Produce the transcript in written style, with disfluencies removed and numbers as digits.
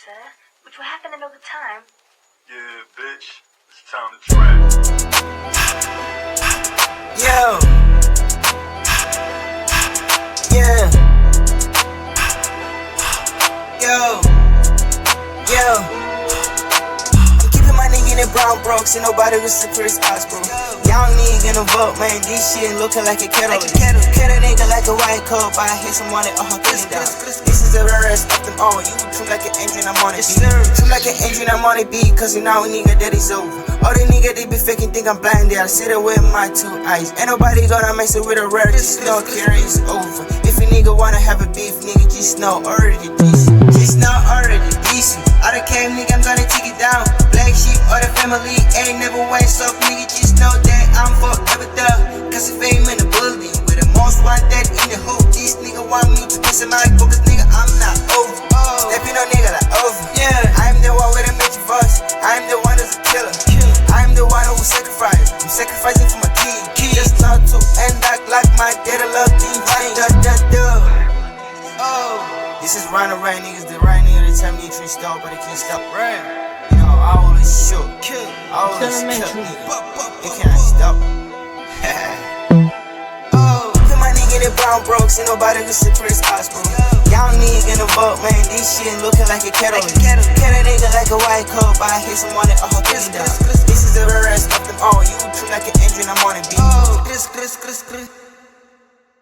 sir, which will happen another time. Yeah, bitch, it's time to trap. Yo. Yeah. Yo. I'm keeping my nigga in the brown Bronx, and nobody was the first house, bro. Y'all nigga in the vote, man. This shit looking like a kettle. Kettle nigga like a white coat, but I hit someone at This is the rarest of them all. You treat like an engine, I'm on it. Treat like an engine, I'm on it beat, cause you know nigga that is over. All the nigga they be faking, think I'm blind, I sit there with my two eyes. Ain't nobody gonna mess it with a rare, just know care it's over. If a nigga wanna have a beef, nigga, just know already decent. Just know already decent. All the came, nigga, I'm gonna take it down. Black sheep or the family ain't never went soft, nigga, just know that I'm forever there. Cause if fame in the building, with the most want that in the hoop. This nigga want me to piss in my focus, nigga, I'm not over. Stepping on nigga like over. Yeah, I'm the one with a major voice. I'm the one that's a killer. I'm the one who sacrifice. I'm sacrificing for my kid. Just not to end act like my daddy love team. This is RynaRare, niggas. The right nigga, they tell me they stop, but they can't stop. Right. You know, I always shook. I always kill nigga. They can't stop. Put my nigga in the brown Bronx, ain't nobody who's the first house, bro. Y'all nigga in the boat, man. This shit looking like a kettle. Kettle nigga like a white coat, but I hit someone at This is the rarest of them all. You treat like an engine, I'm on it beat.